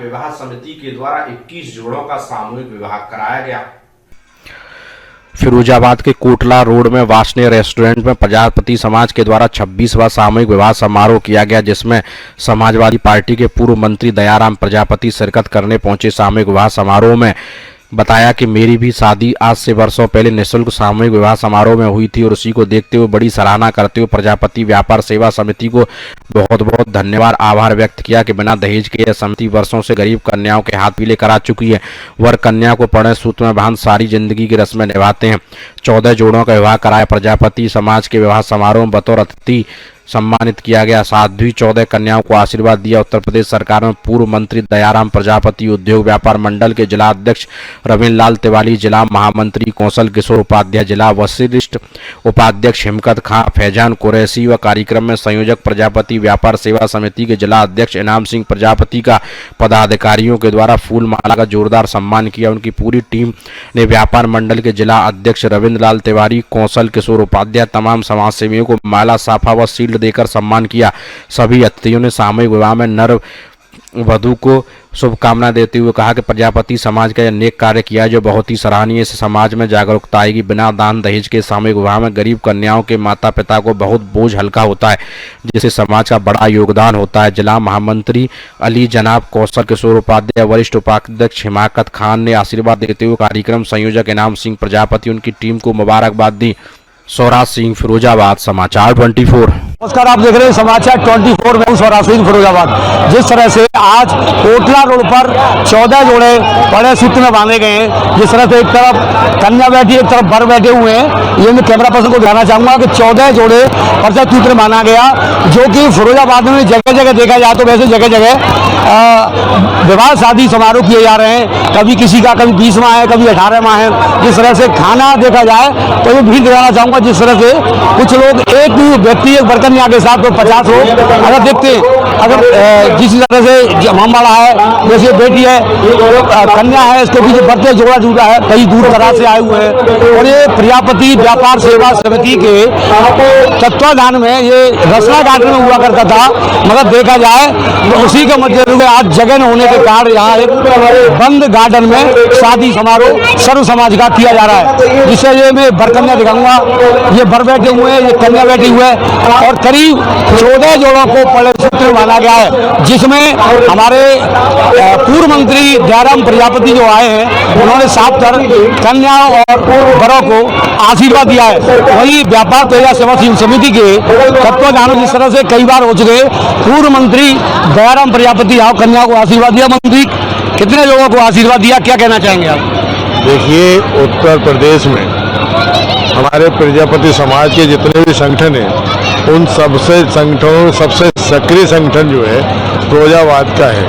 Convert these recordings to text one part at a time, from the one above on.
विवाह समिति के द्वारा 21 जोड़ों का सामूहिक विवाह कराया गया। फिरोजाबाद के कोटला रोड में वासने रेस्टोरेंट में प्रजापति समाज के द्वारा 26वां सामूहिक विवाह समारोह किया गया, जिसमें समाजवादी पार्टी के पूर्व मंत्री दयाराम प्रजापति शिरकत करने पहुंचे। सामूहिक विवाह समारोह में बताया कि मेरी भी शादी आज से वर्षों पहले निःशुल्क सामूहिक विवाह समारोह में हुई थी और उसी को देखते हुए बड़ी सराहना करते हुए प्रजापति व्यापार सेवा समिति को बहुत बहुत धन्यवाद आभार व्यक्त किया कि बिना दहेज के यह समिति वर्षों से गरीब कन्याओं के हाथ पीले करा चुकी है। वर कन्या को पढ़े सूत्र में बांध सारी जिंदगी की रस्में निभाते हैं। 14 जोड़ों का विवाह कराया। प्रजापति समाज के विवाह समारोह में बतौर अतिथि सम्मानित किया गया। साध्वी 14 कन्याओं को आशीर्वाद दिया। उत्तर प्रदेश सरकार में पूर्व मंत्री दयाराम प्रजापति, उद्योग व्यापार मंडल के जिला अध्यक्ष रविंद्र लाल तिवारी, जिला महामंत्री कौशल किशोर उपाध्याय, जिला वरिष्ठ उपाध्यक्ष हिमकत खां, फैजान कुरैशी व कार्यक्रम में संयोजक प्रजापति व्यापार सेवा समिति के जिला अध्यक्ष इनाम सिंह प्रजापति का पदाधिकारियों के द्वारा फूल माला का जोरदार सम्मान किया। उनकी पूरी टीम ने व्यापार मंडल के जिला अध्यक्ष रविंद्र लाल तिवारी, कौशल किशोर उपाध्याय, तमाम समाजसेवियों को माला, साफा व शील्ड देकर सम्मान किया। सभी अतिथियों ने सामूहिक विवाह में नर वधू को शुभकामना देते हुए कहा कि प्रजापति समाज का यह नेक कार्य किया जो बहुत ही सराहनीय। इससे समाज में जागरूकता आएगी। बिना दान दहेज के सामूहिक विवाह में गरीब कन्याओं के माता पिता को बहुत बोझ हल्का होता है, जिससे समाज का बड़ा योगदान होता है। जिला महामंत्री अली जनाब कौशल किशोर उपाध्याय, वरिष्ठ उपाध्यक्ष हिमाकत खान ने आशीर्वाद देते हुए कार्यक्रम संयोजक इनाम सिंह प्रजापति उनकी टीम को मुबारकबाद दी। स्वराज सिंह, फिरोजाबाद, समाचार 24। नमस्कार, आप देख रहे हैं समाचार 24 में स्वराज सिंह, फिरोजाबाद। जिस तरह से आज कोटला रोड पर 14 जोड़े बड़े सूत्र में बांधे गए हैं, जिस तरह से एक तरफ कन्या बैठी एक तरफ वर बैठे हुए हैं, ये मैं कैमरा पर्सन को दिखाना चाहूंगा कि 14 जोड़े परसा सूत्र में बांधा गया, जो कि फिरोजाबाद में जगह जगह देखा जाए तो वैसे जगह जगह विवाह शादी समारोह किए जा रहे हैं। कभी किसी का कभी 20वां है, कभी 18वां है। जिस तरह से खाना देखा जाए तो ये भी दिखाना चाहूंगा, जिस तरह से कुछ लोग एक व्यक्ति एक बरकन्या के साथ तो 50 लोग अगर देखते हैं, अगर जिस तरह से मामला है, जैसे बेटी है, कन्या है, इसके पीछे बर्थडे जोड़ा जुड़ा है, कई दूर दराज से आए हुए हैं। और ये प्रजापति व्यापार सेवा समिति के तत्वाधान में ये रसना गार्डन में हुआ करता था, मगर देखा जाए तो उसी के मध्य में आज जगह न होने के कारण यहाँ एक बंद गार्डन में शादी समारोह सर्व समाज का किया जा रहा है। जिससे ये मैं बरकन्या दिखाऊंगा, ये बर बैठे हुए हैं, ये कन्या बैठी हुए हैं और करीब 14 जोड़ों को पहले सूत्र में माना गया है, जिसमें हमारे पूर्व मंत्री दयाराम प्रजापति जो आए हैं, उन्होंने साफ कर कन्या और बरों को आशीर्वाद दिया है। वही व्यापार सेवा समिति के तत्वाधान जिस तरह से कई बार हो चुके, पूर्व मंत्री दयाराम प्रजापति यहाँ कन्या को आशीर्वाद दिया। मंत्री कितने लोगों को आशीर्वाद दिया, क्या कहना चाहेंगे आप? देखिए, उत्तर प्रदेश में हमारे प्रजापति समाज के जितने भी संगठन हैं, उन सबसे संगठनों सबसे सक्रिय संगठन जो है फिरोजाबाद का है,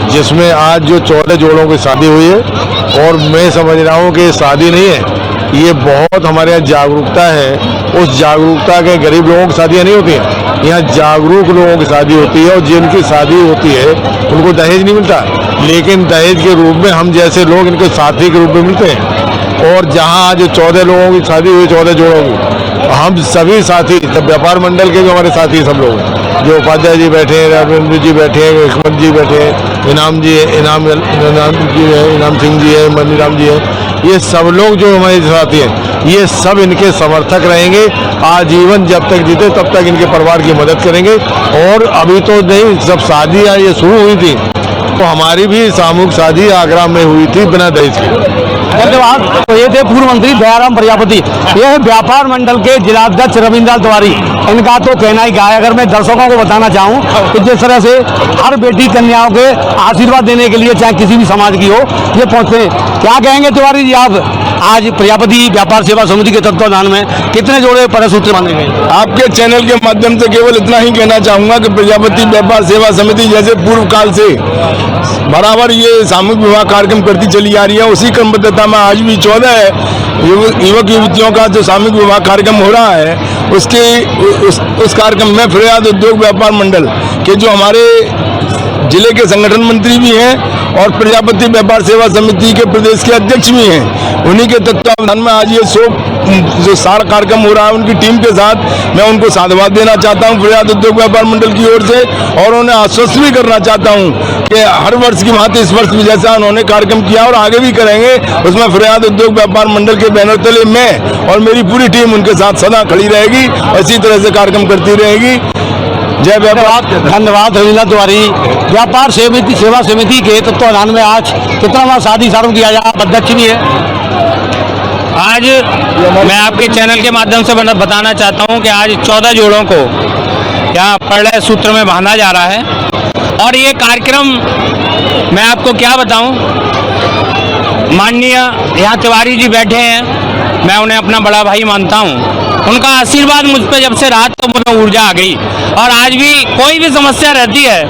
जिसमें आज जो 14 जोड़ों की शादी हुई है। और मैं समझ रहा हूँ कि शादी नहीं है, ये बहुत हमारे यहाँ जागरूकता है। उस जागरूकता के गरीब लोगों की शादियाँ नहीं होती हैं, यहाँ जागरूक लोगों की शादी होती है। और जिनकी शादी होती है उनको दहेज नहीं मिलता, लेकिन दहेज के रूप में हम जैसे लोग इनके साथी के रूप में मिलते हैं। और जहाँ आज 14 लोगों की शादी हुई, 14 जोड़ों की, हम सभी साथी व्यापार मंडल के भी हमारे साथी सब लोग हैं, जो उपाध्याय जी बैठे हैं, रविंद्र जी बैठे हैं, हिकमत जी बैठे हैं, इनाम जी है, इनाम जी है, इनाम सिंह जी है, मनीराम जी है, ये सब लोग जो हमारे साथी हैं, ये सब इनके समर्थक रहेंगे आजीवन। जब तक जीते तब तक इनके परिवार की मदद करेंगे। और अभी तो नहीं, जब शादी ये शुरू हुई थी तो हमारी भी सामूहिक शादी आगरा में हुई थी बिना दहेज के। धन्यवाद। तो ये थे पूर्व मंत्री दयाराम प्रजापति। ये है व्यापार मंडल के जिलाध्यक्ष रविंद्र लाल तिवारी। इनका तो कहना ही क्या है, अगर मैं दर्शकों को बताना चाहूँ कि जिस तरह से हर बेटी कन्याओं के आशीर्वाद देने के लिए, चाहे किसी भी समाज की हो, ये पहुँचते हैं। क्या कहेंगे तिवारी जी आप, आज प्रजापति व्यापार सेवा समिति के तत्वाधान में कितने जोड़े परसूत्र बांधे गए? आपके चैनल के माध्यम से केवल इतना ही कहना चाहूंगा कि प्रजापति व्यापार सेवा समिति जैसे पूर्व काल से बराबर ये सामूहिक विवाह कार्यक्रम करती चली आ रही है, उसी क्रमबद्धता में आज भी 14 युवक युवतियों का जो सामूहिक विवाह कार्यक्रम हो रहा है, उस कार्यक्रम में फिरोजाबाद उद्योग व्यापार मंडल के जो हमारे जिले के संगठन मंत्री भी हैं और प्रजापति व्यापार सेवा समिति के प्रदेश के अध्यक्ष भी हैं। उन्हीं के तत्वावधान में आज ये जो साड़ कार्यक्रम हो रहा है उनकी टीम के साथ, मैं उनको साधुवाद देना चाहता हूं प्रयात उद्योग व्यापार मंडल की ओर से, और उन्हें आश्वस्त भी करना चाहता हूं कि हर वर्ष की भांति इस वर्ष भी जैसा उन्होंने कार्यक्रम किया और आगे भी करेंगे, उसमें प्रयात उद्योग व्यापार मंडल के बैनर तले मैं और मेरी पूरी टीम उनके साथ सदा खड़ी रहेगी और इसी तरह से कार्यक्रम करती रहेगी। जय व्यापार। धन्यवाद रविंद्र तिवारी। व्यापार सेवा समिति के तत्वाधान में आज कितना शादी समारोह किया जाए, अध्यक्ष भी है। आज मैं आपके चैनल के माध्यम से बताना चाहता हूं कि आज 14 जोड़ों को यहाँ परिणय सूत्र में बांधा जा रहा है और ये कार्यक्रम मैं आपको क्या बताऊं, माननीय यहाँ तिवारी जी बैठे हैं, मैं उन्हें अपना बड़ा भाई मानता हूँ। उनका आशीर्वाद मुझ पर जब से रहा तो मुझे ऊर्जा आ गई और आज भी कोई भी समस्या रहती है,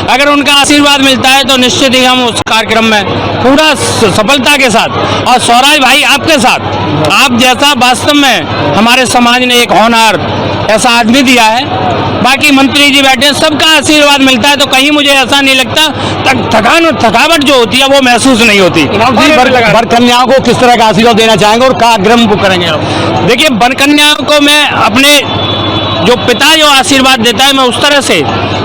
अगर उनका आशीर्वाद मिलता है तो निश्चित ही हम उस कार्यक्रम में पूरा सफलता के साथ, और स्वराज भाई आपके साथ, आप जैसा वास्तव में हमारे समाज ने एक होनहार ऐसा आदमी दिया है। बाकी मंत्री जी बैठे हैं, सबका आशीर्वाद मिलता है तो कहीं मुझे ऐसा नहीं लगता थकावट जो होती है वो महसूस नहीं होती। वर कन्याओं को किस तरह का आशीर्वाद देना चाहेंगे और कार्यक्रम को करेंगे आप? देखिए, वर कन्याओं को मैं अपने जो पिता जो आशीर्वाद देता है मैं उस तरह से,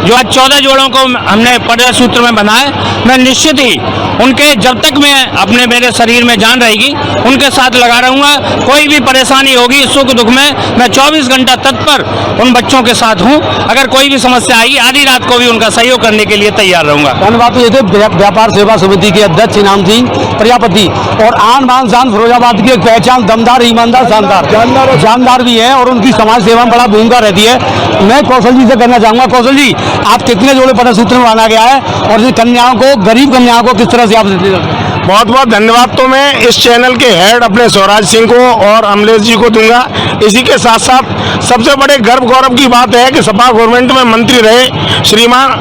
जो आज 14 जोड़ों को हमने परिणय सूत्र में बना है, मैं निश्चित ही उनके जब तक मैं अपने मेरे शरीर में जान रहेगी उनके साथ लगा रहूँगा। कोई भी परेशानी होगी सुख दुख में मैं 24 घंटा तत्पर उन बच्चों के साथ हूँ। अगर कोई भी समस्या आएगी आधी रात को भी उनका सहयोग करने के लिए तैयार रहूँगा। धन्यवाद। ये थे व्यापार सेवा समिति के अध्यक्ष इनाम सिंह प्रजापति। और आन बान शान फिरोजाबाद की एक पहचान दमदार, ईमानदार, शानदार, जानदार भी है और उनकी समाज सेवा में बड़ा भूमिका रहती है। मैं कौशल जी से करना चाहूँगा, कौशल जी आप कितने जोड़े परिणय सूत्र में बांधा गया है और ये कन्याओं को, गरीब कन्याओं को किस तरह से आप देते हैं? बहुत बहुत धन्यवाद तो मैं इस चैनल के हेड अपने स्वराज सिंह को और अमलेश जी को दूंगा। इसी के साथ साथ सबसे बड़े गर्व गौरव की बात है कि सपा गवर्नमेंट में मंत्री रहे श्रीमान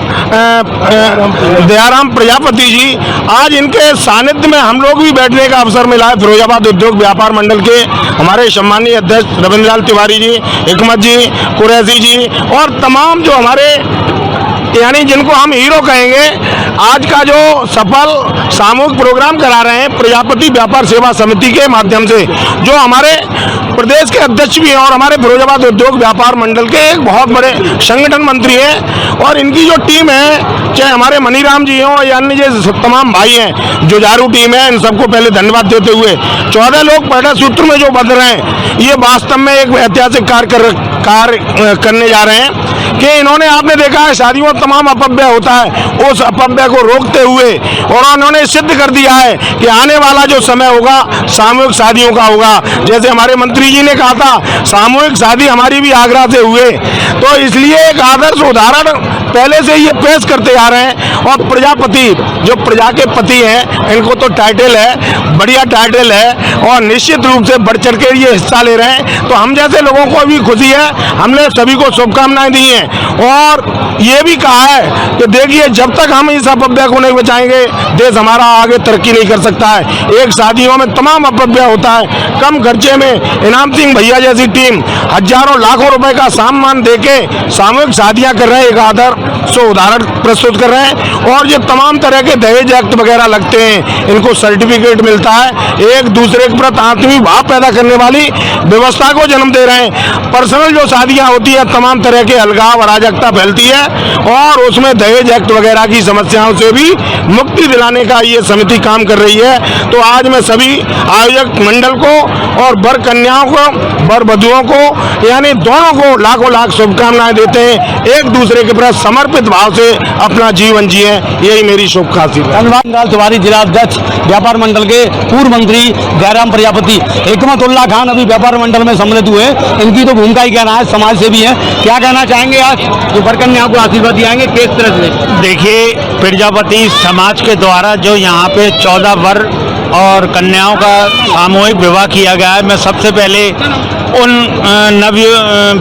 दयाराम प्रजापति जी, आज इनके सानिध्य में हम लोग भी बैठने का अवसर मिला है। फिरोजाबाद उद्योग व्यापार मंडल के हमारे सम्मानीय अध्यक्ष रविंद्र तिवारी जी, हिकमत जी, कुरैशी जी और तमाम जो हमारे यानी जिनको हम हीरो कहेंगे, आज का जो सफल सामूहिक प्रोग्राम करा रहे हैं प्रजापति व्यापार सेवा समिति के माध्यम से, जो हमारे प्रदेश के अध्यक्ष भी हैं और हमारे फिरोजाबाद उद्योग व्यापार मंडल के एक बहुत बड़े संगठन मंत्री हैं, और इनकी जो टीम है, चाहे हमारे मनीराम जी हों या अन्य जो तमाम भाई हैं, जो जारू टीम है, इन सबको पहले धन्यवाद देते हुए 14 लोग परिणय सूत्र में जो बंध रहे हैं, ये वास्तव में एक ऐतिहासिक कार्य करने जा रहे हैं कि इन्होंने, आपने देखा है शादियों में तमाम अपव्यय होता है, उस अपव्यय को रोकते हुए और उन्होंने सिद्ध कर दिया है कि आने वाला जो समय होगा सामूहिक शादियों का होगा। जैसे हमारे मंत्री जी ने कहा था सामूहिक शादी हमारी भी आगरा से हुए, तो इसलिए एक आदर्श उदाहरण पहले से ये पेश करते आ रहे हैं। और प्रजापति जो प्रजा के पति हैं, इनको तो टाइटल है, बढ़िया टाइटल है और निश्चित रूप से बढ़ चढ़ के ये हिस्सा ले रहे हैं, तो हम जैसे लोगों को भी खुशी है। हमने सभी को शुभकामनाएं दी हैं और ये भी कहा है कि देखिए जब तक हम इस अपव्यय को नहीं बचाएंगे देश हमारा आगे तरक्की नहीं कर सकता है। एक शादियों में तमाम अपव्यय होता है, कम खर्चे में इनाम सिंह भैया जैसी टीम हजारों लाखों रुपए का सामान देके सामूहिक शादियां कर रहे हैं, एक आदर्श उदाहरण प्रस्तुत कर रहे हैं। और ये तमाम तरह के दहेज एक्ट वगैरह लगते हैं, इनको सर्टिफिकेट मिलता है, एक दूसरे के प्रति आत्मीय भाव पैदा करने वाली व्यवस्था को जन्म दे रहे हैं। पर्सनल जो शादियां होती है तमाम तरह के अलगाव अराजकता फैलती है और उसमें दहेज एक्ट वगैरह की समस्याओं से भी मुक्ति दिलाने का ये समिति काम कर रही है। तो आज मैं सभी आयोजक मंडल को और वर कन्याओं को, वर वधुओं को, यानी दोनों को लाखों लाख शुभकामनाएं देते हैं। एक दूसरे के प्रति समर्पित भाव से अपना जीवन जिए, यही मेरी शुभकामना है। धन्यवाद। तिवारी जिला अध्यक्ष व्यापार मंडल के पूर्व मंत्री दयाराम प्रजापति। हिकमतुल्लाह खान अभी व्यापार मंडल में सम्मिलित हुए, इनकी तो भूमिका ही कहना है, समाज सेवी है। क्या कहना चाहेंगे आज जो वर कन्याओं को आशीर्वाद दिलाएंगे किस तरह से? देखिए, प्रजापति समाज के द्वारा जो यहाँ पे 14 वर और कन्याओं का सामूहिक विवाह किया गया है, मैं सबसे पहले उन नव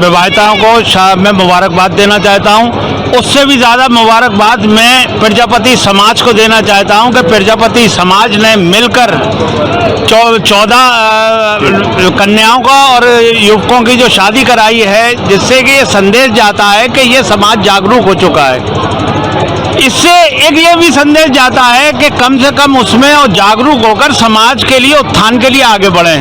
विवाहिताओं को मैं मुबारकबाद देना चाहता हूँ। उससे भी ज़्यादा मुबारकबाद मैं प्रजापति समाज को देना चाहता हूँ कि प्रजापति समाज ने मिलकर 14 कन्याओं का और युवकों की जो शादी कराई है, जिससे कि ये संदेश जाता है कि ये समाज जागरूक हो चुका है। इससे एक ये भी संदेश जाता है कि कम से कम उसमें और जागरूक होकर समाज के लिए उत्थान के लिए आगे बढ़े।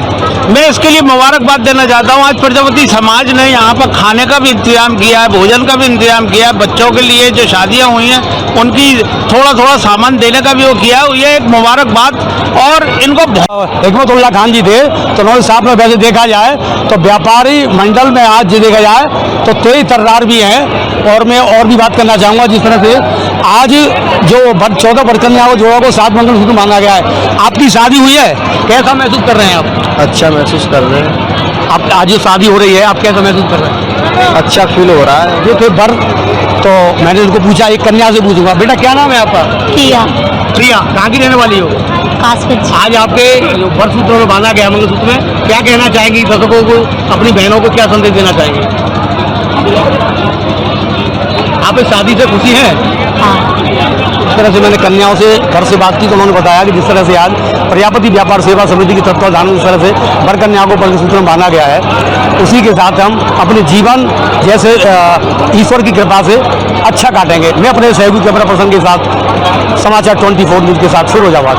मैं इसके लिए मुबारकबाद देना चाहता हूँ। आज प्रजापति समाज ने यहाँ पर खाने का भी इंतजाम किया है, भोजन का भी इंतजाम किया है, बच्चों के लिए जो शादियाँ हुई हैं उनकी थोड़ा थोड़ा सामान देने का भी वो किया है। ये एक मुबारकबाद और इनको हिकमतुल्लाह खान जी थे, तो उन्होंने साहब में वैसे देखा जाए तो व्यापारी मंडल में आज जो देखा जाए तो तेज तर्रार भी हैं। और मैं और भी बात करना चाहूँगा, जिस तरह से आज जो 14 बरकन्याओं जोड़ों को 7 मंगलसूत्र माना गया है। आपकी शादी हुई है, कैसा महसूस कर रहे हैं आप? अच्छा महसूस कर रहे हैं। आप आज जो शादी हो रही है आप कैसा महसूस कर रहे हैं? अच्छा फील हो रहा है। जो थे बर, तो मैंने उनको पूछा, एक कन्या से पूछूंगा, बेटा क्या नाम है आपका? प्रिया। प्रिया, कहाँ की रहने वाली हो? कासगंज। आज आपके जो बरसूत्र में बांधा गया मंगलसूत्र में, क्या कहना चाहेंगी दर्शकों को, अपनी बहनों को क्या संदेश देना चाहेंगे? आप इस शादी से खुशी हैं? हाँ। इस तरह से मैंने कन्याओं से घर से बात की तो उन्होंने बताया कि जिस तरह से आज प्रजापति व्यापार सेवा समिति के तत्वाधान में जिस तरह से बर कन्याओं को मंगलसूत्र में बांधा गया है, उसी के साथ हम अपने जीवन जैसे ईश्वर की कृपा से अच्छा काटेंगे। मैं अपने सहयोगी कैमरा पर्सन के साथ समाचार 24 न्यूज के साथ फिरोजाबाद।